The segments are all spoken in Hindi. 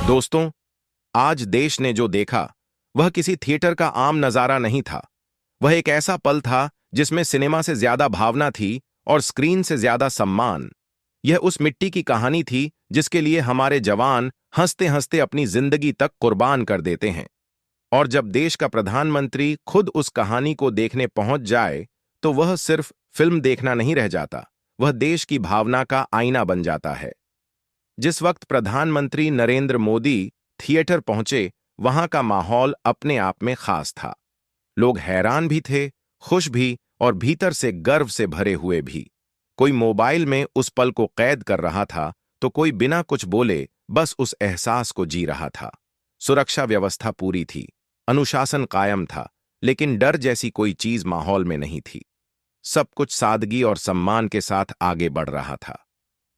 दोस्तों, आज देश ने जो देखा वह किसी थिएटर का आम नजारा नहीं था। वह एक ऐसा पल था जिसमें सिनेमा से ज्यादा भावना थी और स्क्रीन से ज्यादा सम्मान। यह उस मिट्टी की कहानी थी जिसके लिए हमारे जवान हंसते हंसते अपनी जिंदगी तक कुर्बान कर देते हैं। और जब देश का प्रधानमंत्री खुद उस कहानी को देखने पहुंच जाए तो वह सिर्फ फिल्म देखना नहीं रह जाता, वह देश की भावना का आईना बन जाता है। जिस वक्त प्रधानमंत्री नरेंद्र मोदी थिएटर पहुंचे, वहां का माहौल अपने आप में खास था। लोग हैरान भी थे, खुश भी और भीतर से गर्व से भरे हुए भी। कोई मोबाइल में उस पल को कैद कर रहा था तो कोई बिना कुछ बोले बस उस एहसास को जी रहा था। सुरक्षा व्यवस्था पूरी थी, अनुशासन कायम था, लेकिन डर जैसी कोई चीज माहौल में नहीं थी। सब कुछ सादगी और सम्मान के साथ आगे बढ़ रहा था।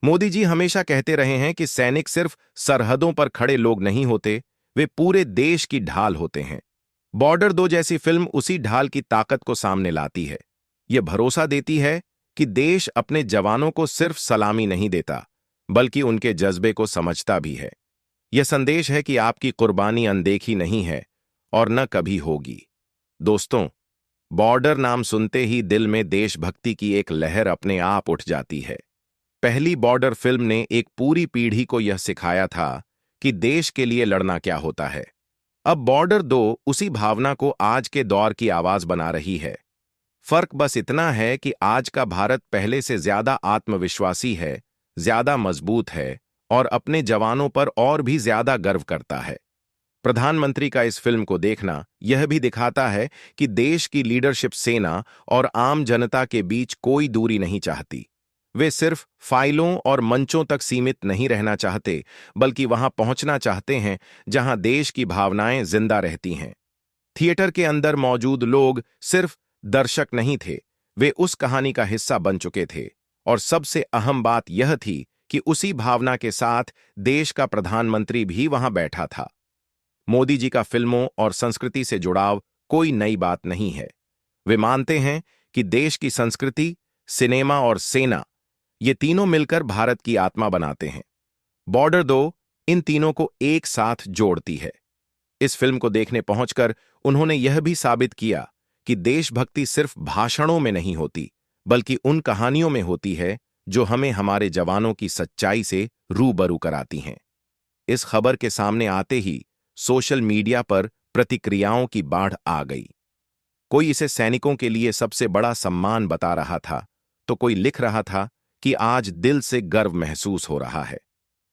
मोदी जी हमेशा कहते रहे हैं कि सैनिक सिर्फ सरहदों पर खड़े लोग नहीं होते, वे पूरे देश की ढाल होते हैं। बॉर्डर 2 जैसी फिल्म उसी ढाल की ताकत को सामने लाती है। यह भरोसा देती है कि देश अपने जवानों को सिर्फ सलामी नहीं देता, बल्कि उनके जज्बे को समझता भी है। यह संदेश है कि आपकी कुर्बानी अनदेखी नहीं है और न कभी होगी। दोस्तों, बॉर्डर नाम सुनते ही दिल में देशभक्ति की एक लहर अपने आप उठ जाती है। पहली बॉर्डर फिल्म ने एक पूरी पीढ़ी को यह सिखाया था कि देश के लिए लड़ना क्या होता है। अब बॉर्डर 2 उसी भावना को आज के दौर की आवाज बना रही है। फर्क बस इतना है कि आज का भारत पहले से ज्यादा आत्मविश्वासी है, ज्यादा मजबूत है और अपने जवानों पर और भी ज्यादा गर्व करता है। प्रधानमंत्री का इस फिल्म को देखना यह भी दिखाता है कि देश की लीडरशिप सेना और आम जनता के बीच कोई दूरी नहीं चाहती। वे सिर्फ फाइलों और मंचों तक सीमित नहीं रहना चाहते, बल्कि वहां पहुंचना चाहते हैं जहां देश की भावनाएं जिंदा रहती हैं। थिएटर के अंदर मौजूद लोग सिर्फ दर्शक नहीं थे, वे उस कहानी का हिस्सा बन चुके थे। और सबसे अहम बात यह थी कि उसी भावना के साथ देश का प्रधानमंत्री भी वहां बैठा था। मोदी जी का फिल्मों और संस्कृति से जुड़ाव कोई नई बात नहीं है। वे मानते हैं कि देश की संस्कृति, सिनेमा और सेना, ये तीनों मिलकर भारत की आत्मा बनाते हैं। बॉर्डर 2 इन तीनों को एक साथ जोड़ती है। इस फिल्म को देखने पहुंचकर उन्होंने यह भी साबित किया कि देशभक्ति सिर्फ भाषणों में नहीं होती, बल्कि उन कहानियों में होती है जो हमें हमारे जवानों की सच्चाई से रूबरू कराती हैं। इस खबर के सामने आते ही सोशल मीडिया पर प्रतिक्रियाओं की बाढ़ आ गई। कोई इसे सैनिकों के लिए सबसे बड़ा सम्मान बता रहा था, तो कोई लिख रहा था कि आज दिल से गर्व महसूस हो रहा है।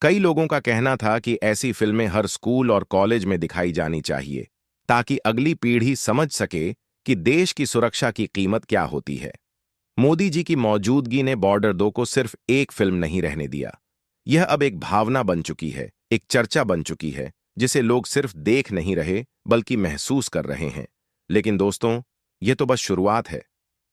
कई लोगों का कहना था कि ऐसी फिल्में हर स्कूल और कॉलेज में दिखाई जानी चाहिए, ताकि अगली पीढ़ी समझ सके कि देश की सुरक्षा की कीमत क्या होती है। मोदी जी की मौजूदगी ने बॉर्डर 2 को सिर्फ एक फिल्म नहीं रहने दिया। यह अब एक भावना बन चुकी है, एक चर्चा बन चुकी है, जिसे लोग सिर्फ देख नहीं रहे बल्कि महसूस कर रहे हैं। लेकिन दोस्तों, यह तो बस शुरुआत है।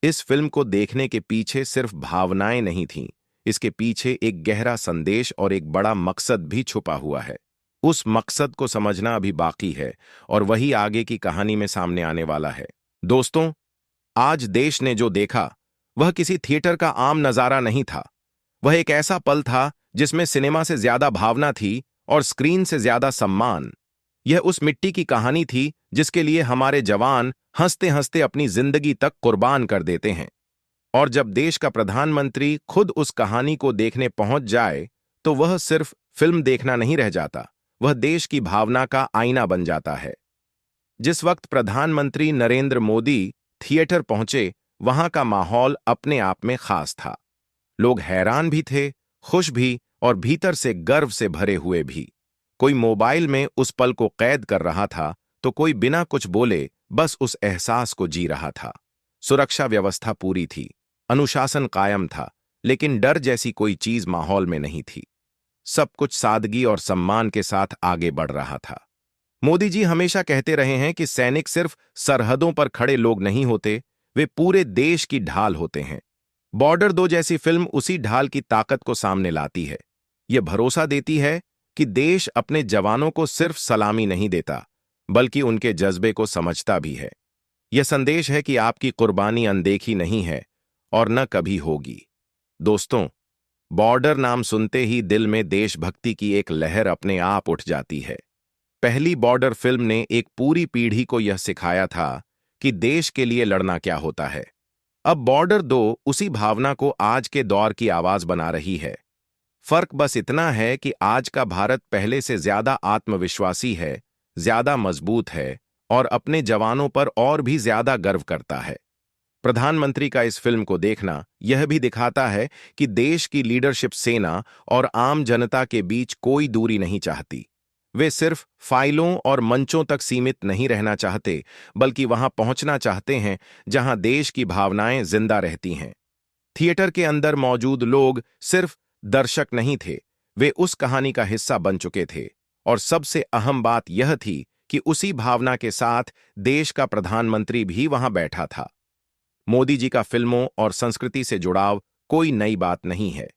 इस फिल्म को देखने के पीछे सिर्फ भावनाएं नहीं थीं, इसके पीछे एक गहरा संदेश और एक बड़ा मकसद भी छुपा हुआ है। उस मकसद को समझना अभी बाकी है और वही आगे की कहानी में सामने आने वाला है। दोस्तों, आज देश ने जो देखा वह किसी थिएटर का आम नजारा नहीं था। वह एक ऐसा पल था जिसमें सिनेमा से ज्यादा भावना थी और स्क्रीन से ज्यादा सम्मान। यह उस मिट्टी की कहानी थी जिसके लिए हमारे जवान हंसते हंसते अपनी जिंदगी तक कुर्बान कर देते हैं। और जब देश का प्रधानमंत्री खुद उस कहानी को देखने पहुंच जाए तो वह सिर्फ फिल्म देखना नहीं रह जाता, वह देश की भावना का आईना बन जाता है। जिस वक्त प्रधानमंत्री नरेंद्र मोदी थिएटर पहुंचे, वहां का माहौल अपने आप में खास था। लोग हैरान भी थे, खुश भी और भीतर से गर्व से भरे हुए भी। कोई मोबाइल में उस पल को कैद कर रहा था तो कोई बिना कुछ बोले बस उस एहसास को जी रहा था। सुरक्षा व्यवस्था पूरी थी, अनुशासन कायम था, लेकिन डर जैसी कोई चीज माहौल में नहीं थी। सब कुछ सादगी और सम्मान के साथ आगे बढ़ रहा था। मोदी जी हमेशा कहते रहे हैं कि सैनिक सिर्फ सरहदों पर खड़े लोग नहीं होते, वे पूरे देश की ढाल होते हैं। बॉर्डर 2 जैसी फिल्म उसी ढाल की ताकत को सामने लाती है। यह भरोसा देती है कि देश अपने जवानों को सिर्फ सलामी नहीं देता, बल्कि उनके जज्बे को समझता भी है। यह संदेश है कि आपकी कुर्बानी अनदेखी नहीं है और न कभी होगी। दोस्तों, बॉर्डर नाम सुनते ही दिल में देशभक्ति की एक लहर अपने आप उठ जाती है। पहली बॉर्डर फिल्म ने एक पूरी पीढ़ी को यह सिखाया था कि देश के लिए लड़ना क्या होता है। अब बॉर्डर 2 उसी भावना को आज के दौर की आवाज बना रही है। फर्क बस इतना है कि आज का भारत पहले से ज्यादा आत्मविश्वासी है, ज्यादा मजबूत है और अपने जवानों पर और भी ज्यादा गर्व करता है। प्रधानमंत्री का इस फिल्म को देखना यह भी दिखाता है कि देश की लीडरशिप सेना और आम जनता के बीच कोई दूरी नहीं चाहती। वे सिर्फ फाइलों और मंचों तक सीमित नहीं रहना चाहते, बल्कि वहां पहुंचना चाहते हैं जहां देश की भावनाएं जिंदा रहती हैं। थिएटर के अंदर मौजूद लोग सिर्फ दर्शक नहीं थे, वे उस कहानी का हिस्सा बन चुके थे। और सबसे अहम बात यह थी कि उसी भावना के साथ देश का प्रधानमंत्री भी वहां बैठा था। मोदी जी का फिल्मों और संस्कृति से जुड़ाव कोई नई बात नहीं है।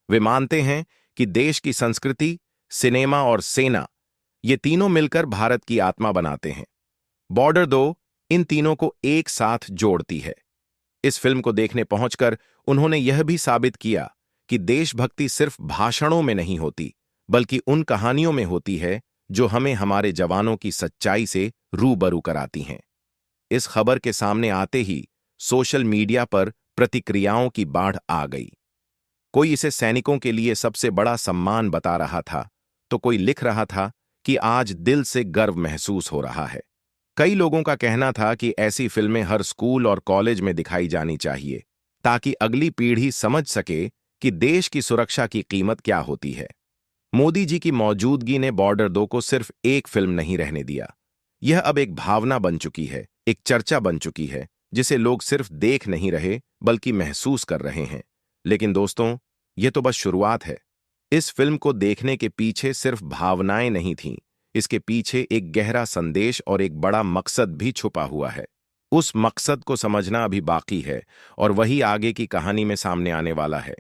वे मानते हैं कि देश की संस्कृति, सिनेमा और सेना, ये तीनों मिलकर भारत की आत्मा बनाते हैं। बॉर्डर 2 इन तीनों को एक साथ जोड़ती है। इस फिल्म को देखने पहुंचकर उन्होंने यह भी साबित किया कि देशभक्ति सिर्फ भाषणों में नहीं होती, बल्कि उन कहानियों में होती है जो हमें हमारे जवानों की सच्चाई से रूबरू कराती हैं। इस खबर के सामने आते ही सोशल मीडिया पर प्रतिक्रियाओं की बाढ़ आ गई। कोई इसे सैनिकों के लिए सबसे बड़ा सम्मान बता रहा था, तो कोई लिख रहा था कि आज दिल से गर्व महसूस हो रहा है। कई लोगों का कहना था कि ऐसी फिल्में हर स्कूल और कॉलेज में दिखाई जानी चाहिए, ताकि अगली पीढ़ी समझ सके कि देश की सुरक्षा की कीमत क्या होती है। मोदी जी की मौजूदगी ने बॉर्डर 2 को सिर्फ एक फिल्म नहीं रहने दिया। यह अब एक भावना बन चुकी है, एक चर्चा बन चुकी है, जिसे लोग सिर्फ देख नहीं रहे बल्कि महसूस कर रहे हैं। लेकिन दोस्तों, यह तो बस शुरुआत है। इस फिल्म को देखने के पीछे सिर्फ भावनाएं नहीं थीं, इसके पीछे एक गहरा संदेश और एक बड़ा मकसद भी छुपा हुआ है। उस मकसद को समझना अभी बाकी है और वही आगे की कहानी में सामने आने वाला है।